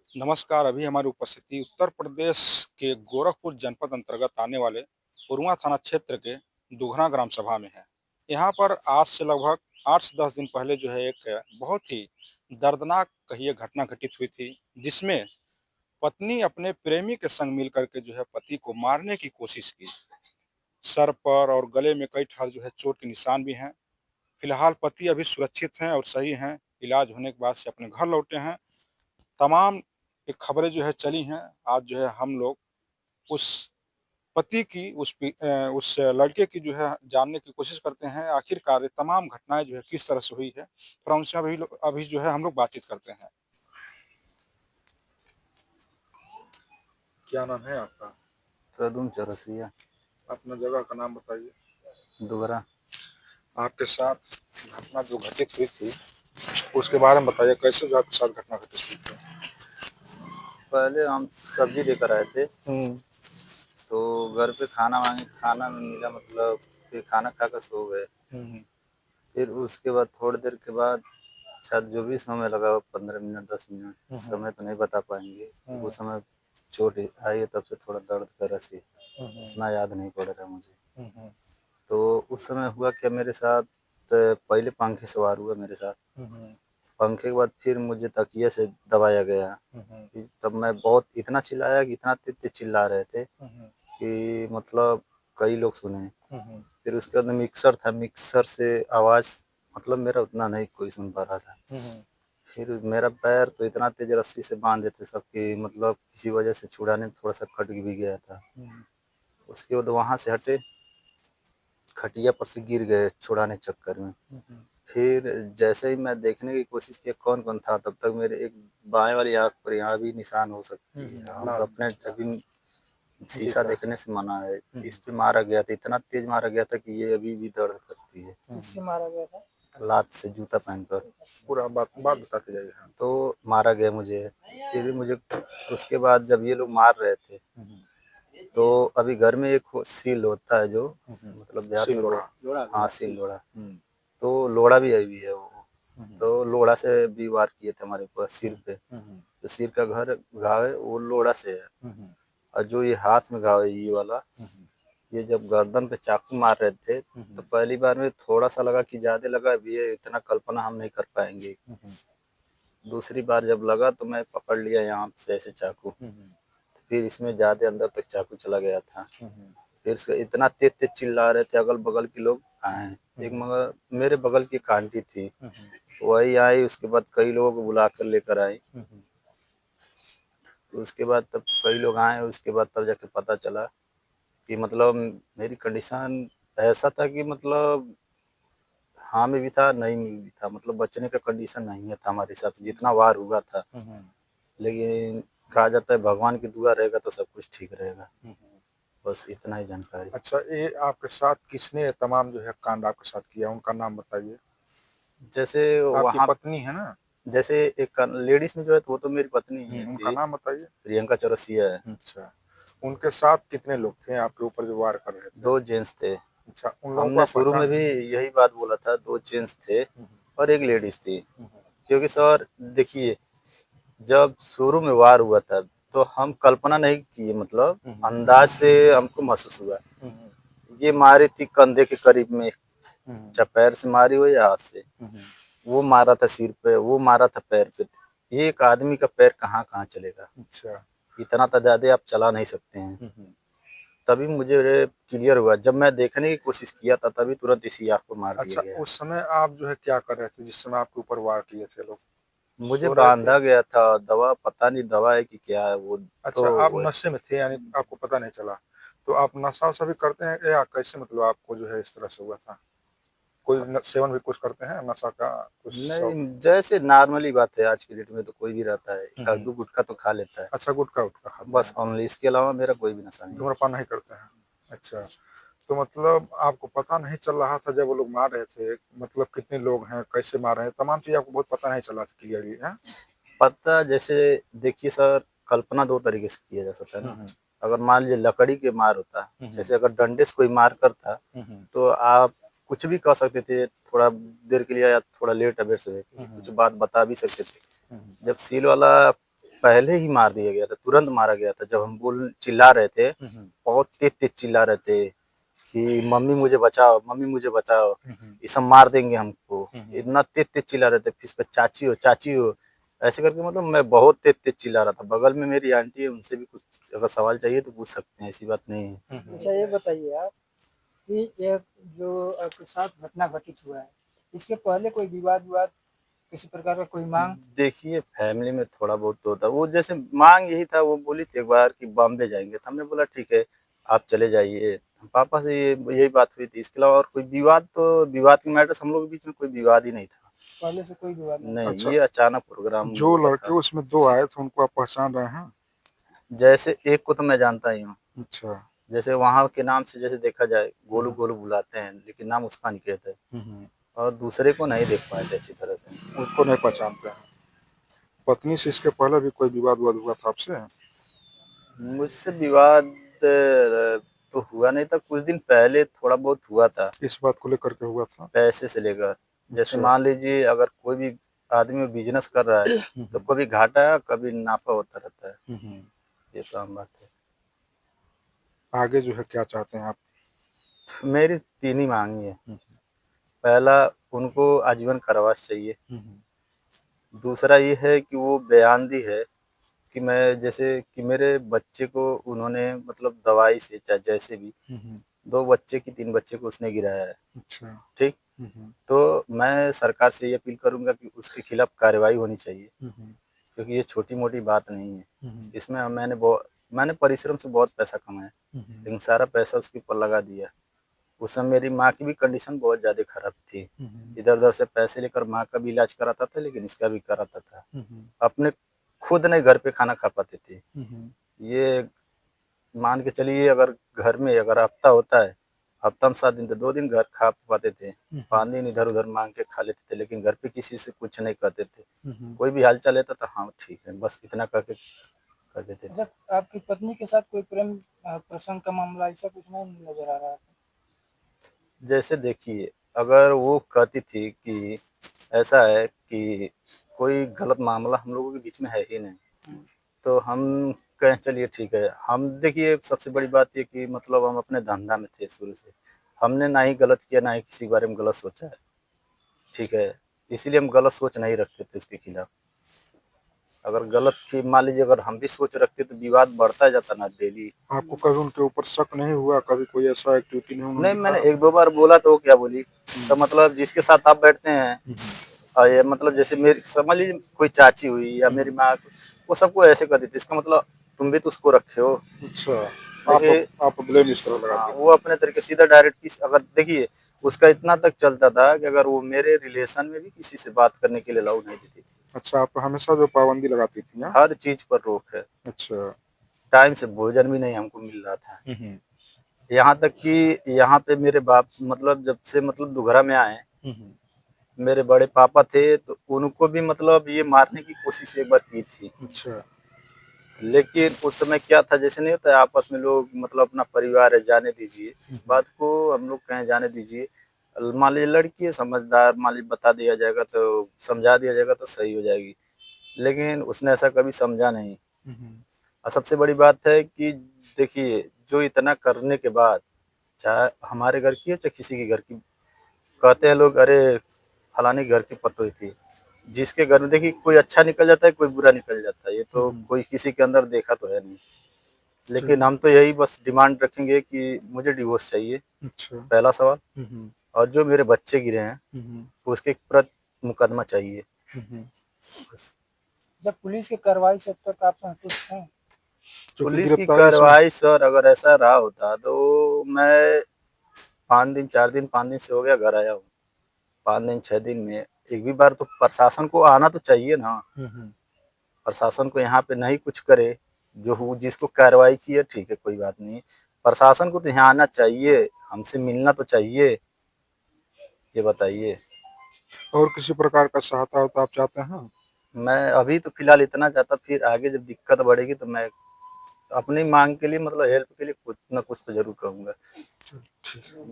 नमस्कार। अभी हमारी उपस्थिति उत्तर प्रदेश के गोरखपुर जनपद अंतर्गत आने वाले उरुआ थाना क्षेत्र के दुघना ग्राम सभा में है। यहाँ पर आज से लगभग 8 से 10 दिन पहले जो है एक बहुत ही दर्दनाक कहिए घटना घटित हुई थी, जिसमें पत्नी अपने प्रेमी के संग मिल करके जो है पति को मारने की कोशिश की। सर पर और गले में कई ठार जो है चोट के निशान भी हैं। फिलहाल पति अभी सुरक्षित हैं और सही हैं। इलाज होने के बाद से अपने घर लौटे हैं। तमाम ये खबरें जो है चली हैं। आज जो है हम लोग उस पति की उस लड़के की जो है जानने की कोशिश करते हैं, आखिरकार ये तमाम घटनाएँ जो है किस तरह से हुई है। थोड़ा उनसे अभी जो है हम लोग बातचीत करते हैं। क्या नाम है आपका? प्रदुम चौरसिया। अपना जगह का नाम बताइए। दोगरा। आपके साथ घटना जो घटित हुई थी, उसके बारे में बताइए, कैसे जो आपके साथ घटना घटित हुई थी? पहले हम सब्जी लेकर आए थे, हुँ, तो घर पे खाना मांगे, खाना में मिला, मतलब फिर खाना खाकर सो गए। हुँ, हुँ, फिर उसके बाद थोड़ी देर के बाद शायद जो भी समय लगा, 15 मिनट 10 मिनट, हुँ, हुँ, समय तो नहीं बता पाएंगे। हुँ, उस समय चोट आई है, तब से थोड़ा दर्द कर रहा सी, हुँ, हुँ, उतना याद नहीं पड़ रहा मुझे। हुँ, हुँ, तो उस समय हुआ क्या मेरे साथ, पहले पंखे सवार हुआ मेरे साथ। हुँ, हुँ, पंखे के बाद फिर मुझे तकिए से दबाया गया। हुँ, हुँ, तब मैं बहुत इतना चिल्लाया कि इतना तेज चिल्ला रहे थे हुँ, हुँ, कि मतलब कई लोग सुने। हुँ, हुँ, फिर उसके बाद मिक्सर था, मिक्सर से आवाज़, मतलब मेरा उतना नहीं कोई सुन पा रहा था। हुँ, हुँ, फिर मेरा पैर तो इतना तेज़ रस्सी से बाँध देते सब कि मतलब किसी वजह से छुड़ाने में थोड़ा-सा कट भी गया था। हुँ, उसके बाद वहाँ से हटे, खटिया पर से गिर गए छुड़ाने के चक्कर में। हुँ, हुँ, फिर जैसे ही मैं देखने की कोशिश किया कौन-कौन था, तब तक मेरे एक बाएँ वाली आँख पर यहाँ भी निशान हो हुँ, सकती है। हुँ, हम लाल अपने अभी शीशा दिख रहा देखने से मना है। है। इस पे मारा गया था, इतना तेज़ मारा गया था कि ये अभी भी दर्द करती है। किससे मारा गया था? लात से, जूता पहनकर। पूरा बात बात बताते जाइए। हाँ। तो मारा गया मुझे। फिर भी मुझे उसके बाद जब ये लोग मार रहे थे, हुँ, हुँ, तो अभी घर में एक सील होता है जो, हुँ, हुँ। मतलब देहात में सिलोड़ा। हाँ, सील लोड़ा। हुँ, तो लोड़ा भी आई हुई है वो। हुँ, हुँ, तो लोड़ा से भी वार किए थे हमारे ऊपर सिर हुँ, पे। हुँ, हुँ, जो सिर का घाव है वो लोड़ा से है। हुँ, हुँ, और जो ये हाथ में घाव है ये वाला, हुँ, हुँ, ये जब गर्दन पे चाकू मार रहे थे, हुँ, तो हुँ, पहली बार में थोड़ा-सा लगा कि ज़्यादा लगा, अब ये इतना कल्पना हम नहीं कर पाएँगे। हुँ, हुँ, दूसरी बार जब लगा तो मैं पकड़ लिया यहाँ से ऐसे चाकू। हुँ, हुँ, फिर इसमें ज़्यादा अंदर तक चाकू चला गया था। हुँ, हुँ, फिर उसके इतना तेज-तेज चिल्ला रहे थे, अगल-बगल के लोग आए। एक हुँ, मगर मेरे बगल की एक आंटी थी, हुँ, हुँ, वही आई, उसके बाद कई लोगों को बुलाकर लेकर आई। हुँ, हुँ। तो उसके बाद तब कई लोग आए, उसके बाद तब जाके पता चला कि मतलब मेरी कंडीशन ऐसा था कि मतलब हाँ में भी था, नहीं में भी था, मतलब बचने का कंडीशन नहीं है था हमारे हिसाब से, जितना वार हुआ था। हुँ, हुँ, लेकिन कहा जाता है भगवान की दुआ रहेगा तो सब कुछ ठीक रहेगा। हुँ, हुँ। बस इतना ही जानकारी। अच्छा, ये आपके साथ किसने ये तमाम जो है कांड आपके साथ किया, उनका नाम बताइए? जैसे आपकी वहाँ, पत्नी है ना? जैसे एक लेडीज़ में जो है तो वो तो मेरी पत्नी ही उनका थी, नाम बताइए? प्रियंका चौरसिया है। अच्छा, उनके साथ कितने लोग थे आपके ऊपर जो वार कर रहे थे? 2 जेंट्स थे। अच्छा, उन लोगों को हमने आप शुरू में पहचान भी यही बात बोला था, 2 जेंट्स थे हुँ, और 1 लेडीज़ थी। हुँ, हुँ, क्योंकि सर देखिए, जब शुरू में वार हुआ था, तो हम कल्पना नहीं किए, मतलब हुँ, हुँ, अंदाज़ से हमको महसूस हुआ। हुँ, हुँ, ये मारी थी कंधे के करीब में, हुँ, हुँ, चाहे पैर से मारी हो या हाथ से। हुँ, हुँ। वो मारा था सिर पे, वो मारा था पैर पे। एक आदमी का पैर कहाँ-कहाँ चलेगा? अच्छा। इतना तो ज़्यादा आप चला नहीं सकते हैं। हुँ, हुँ। तभी मुझे क्लियर हुआ, जब मैं देखने की कोशिश किया था तभी तुरंत इसी आँख को मार दिया अच्छा, गया। उस समय आप जो है क्या कर रहे थे जिस समय आपके ऊपर वार किए थे लोग? मुझे सो रहे थे? बाँधा गया था, दवा पता नहीं दवा है कि क्या है वो, अच्छा, आप तो नशे में थे यानी आपको पता नहीं चला। तो आप नशा-वशा भी करते हैं या कैसे मतलब आपको जो है इस तरह से हुआ था? कोई न सेवन भी कुछ करते हैं नशा का कुछ नहीं, शौक? जैसे नॉर्मली बात है, आज की डेट में तो कोई भी रहता है, हुँ, 1 आध हुँ। 2 गुटखा तो खा लेता है। अच्छा, गुटखा-वुटखा खाते बस हैं, ओनली, इसके अलावा मेरा कोई भी नशा नहीं है। धूम्रपान नहीं करते हैं। अच्छा, तो मतलब आपको पता नहीं चल रहा था जब वो लोग मार रहे थे, मतलब कितने लोग हैं, कैसे मार रहे हैं, तमाम चीज़ आपको बहुत पता नहीं चला था क्लियरली, हैं? पता जैसे देखिए सर, कल्पना 2 तरीके से किया जा सकता है हुँ, ना। हुँ। अगर मान लीजिए लकड़ी के मार होता, हुँ, हुँ। जैसे अगर डंडे से कोई मार करता, हुँ, हुँ। तो आप कुछ भी कह सकते थे, थोड़ा देर के लिए या थोड़ा लेट अबेर सवेर के हुँ, लिए, हुँ। कुछ बात बता भी सकते थे। हुँ, हुँ। जब सील वाला पहले ही मार दिया गया था, तुरंत मारा गया था। जब हम बोल चिल्ला रहे थे, बहुत तेज-तेज चिल्ला रहे थे कि मम्मी मुझे बचाओ, मम्मी मुझे बचाओ, ये सब मार देंगे हमको। इतना तेज-तेज चिल्ला रहे थे, फिर उसके बाद चाची हो, ऐसे करके मतलब मैं बहुत तेज-तेज चिल्ला रहा था। बगल में मेरी आंटी है, उनसे भी कुछ अगर सवाल चाहिए तो पूछ सकते हैं, ऐसी बात नहीं है। अच्छा ये बताइए आप कि ये जो आपके साथ घटना घटित हुआ है, इसके पहले कोई विवाद किसी प्रकार का कोई मांग? देखिए, फैमिली में थोड़ा बहुत तो होता है। वो जैसे माँग यही था, वो बोली थी एक बार कि बॉम्बे जाएँगे, तो हमने बोला ठीक है, आप चले जाइए। पापा से ये यही बात हुई थी, इसके अलावा और कोई विवाद के मैटर से हम लोगों के बीच में कोई विवाद ही नहीं था। पहले से कोई विवाद नहीं? नहीं, अच्छा, ये अचानक प्रोग्राम जो हुआ लड़के था। उसमें 2 आए थे उनको आप पहचान रहे हैं? जैसे एक को तो मैं जानता ही हूँ, अच्छा। जैसे वहाँ के नाम से जैसे देखा जाए, गोलू-गोलू बुलाते हैं, लेकिन नाम उसका अनिकेत है। और दूसरे को नहीं देख पाए थे अच्छी तरह से। उसको नहीं पहचानते हैं। पत्नी से इसके पहले भी कोई विवाद-विवाद हुआ था आपसे? मुझसे विवाद तो हुआ नहीं था, कुछ दिन पहले थोड़ा बहुत हुआ था, इस बात को लेकर के हुआ था? पैसे से लेकर। जैसे अच्छा। मान लीजिए अगर कोई भी आदमी बिज़नेस कर रहा है, तो कभी घाटा, कभी नाफ़ा होता रहता है, ये तो आम बात है। आगे जो है क्या चाहते हैं आप? मेरी 3 ही माँग है। पहला, उनको आजीवन कारावास चाहिए। दूसरा ये है कि वो बयान है कि मैं जैसे कि मेरे बच्चे को उन्होंने मतलब दवाई से चाहे जैसे भी 2 बच्चे की 3 बच्चे को उसने गिराया है, अच्छा। ठीक? तो मैं सरकार से ये अपील करूँगा कि उसके खिलाफ कार्रवाई होनी चाहिए, क्योंकि ये छोटी-मोटी बात नहीं है। इसमें मैंने परिश्रम से बहुत पैसा कमाया, लेकिन सारा पैसा उसके ऊपर लगा दिया। उस समय मेरी माँ की भी कंडीशन बहुत ज़्यादा खराब थी। इधर-उधर से पैसे लेकर माँ का भी इलाज कराता था, लेकिन इसका भी कराता था। अपने खुद नहीं घर पे खाना खा पाते थे। ये मान के चलिए, अगर घर में अगर हफ्ता होता है, हफ्ता में 7 दिन तो 2 दिन घर खा पाते थे। 5 दिन इधर-उधर माँग के खा लेते थे, लेकिन घर पे किसी से कुछ नहीं कहते थे। कोई भी हाल-चाल लेता था, हाँ ठीक है, बस इतना कह के कर देते थे। अच्छा आपकी पत्नी के साथ कोई प्रेम प्रसंग का मामला ऐसा कुछ नहीं नज़र आ रहा है? जैसे देखिए, अगर वो कहती थी कि ऐसा है कि कोई गलत मामला हम लोगों के बीच में है ही नहीं, तो हम कहें चलिए ठीक है। हम देखिए, सबसे बड़ी बात ये कि मतलब हम अपने धंधा में थे शुरू से। हमने ना ही गलत किया, ना ही किसी के बारे में गलत सोचा है, ठीक है? इसीलिए हम गलत सोच नहीं रखते थे उसके खिलाफ। अगर गलत की मान लीजिए अगर हम भी सोच रखते तो विवाद बढ़ता जाता ना डेली। आपको कभी उनके ऊपर शक नहीं हुआ? कभी कोई ऐसा एक्टिविटी नहीं उन्होंने नहीं, मैंने दिखाया? 1-2 बार बोला तो वो क्या बोली, तो मतलब जिसके साथ आप बैठते हैं और ये मतलब जैसे मेरी समझ लीजिए कोई चाची हुई या मेरी माँ, वो सबको ऐसे कर देती, इसका मतलब तुम भी तो उसको रखे हो। अच्छा, देखिए, आप ब्लेम इस तरह हाँ, लगाते हैं। वो अपने तरीके सीधा डायरेक्ट किस अगर देखिए, उसका इतना तक चलता था कि अगर वो मेरे रिलेशन में भी किसी से बात करने के लिए अलाउ नहीं देती थी। अच्छा, आप हमेशा जो पाबंदी लगाती थी, हाँ? हर चीज़ पर रोक है। अच्छा। टाइम से भोजन भी नहीं हमको मिल रहा था। यहाँ तक कि यहाँ पे मेरे बाप मतलब जब से मतलब दुघरा में आए, मेरे बड़े पापा थे तो उनको भी मतलब ये मारने की कोशिश एक बार की थी। अच्छा। लेकिन उस समय क्या था, जैसे नहीं होता है आपस में लोग मतलब अपना परिवार है जाने दीजिए, इस बात को हम लोग कहें जाने दीजिए। मान लीजिए लड़की है समझदार, मान लीजिए बता दिया जाएगा तो समझा दिया जाएगा तो सही हो जाएगी। लेकिन उसने ऐसा कभी समझा नहीं। और सबसे बड़ी बात है कि देखिए, जो इतना करने के बाद, चाहे हमारे घर की हो चाहे किसी के घर की, कहते हैं लोग अरे फलाने के घर की पतोई थी। जिसके घर में देखिए कोई अच्छा निकल जाता है, कोई बुरा निकल जाता है, ये तो कोई किसी के अंदर देखा तो है नहीं। लेकिन हम तो यही बस डिमांड रखेंगे कि मुझे डिवोर्स चाहिए, अच्छा। पहला सवाल। और जो मेरे बच्चे गिरे हैं उसके प्रति मुकदमा चाहिए, बस। जब पुलिस की कार्रवाई से अब तक आप संतुष्ट हैं? क्योंकि पुलिस की गिरफ्तारी इसमें कार्रवाई सर अगर ऐसा रहा होता तो मैं 5 दिन 4 दिन 5 दिन से हो गया घर आया हूँ। 5 दिन 6 दिन में एक भी बार तो प्रशासन को आना तो चाहिए ना। प्रशासन को यहाँ पे नहीं कुछ करे, जो हो जिसको कार्रवाई की है ठीक है, कोई बात नहीं। प्रशासन को तो यहाँ आना चाहिए, हमसे मिलना तो चाहिए, ये बताइए। और किसी प्रकार का सहायता होता आप चाहते हैं? मैं अभी तो फिलहाल इतना चाहता, फिर आगे जब दिक्कत बढ़ेगी तो मैं अपनी मांग के लिए मतलब हेल्प के लिए कुछ ना कुछ तो जरूर कहूँगा। ठीक।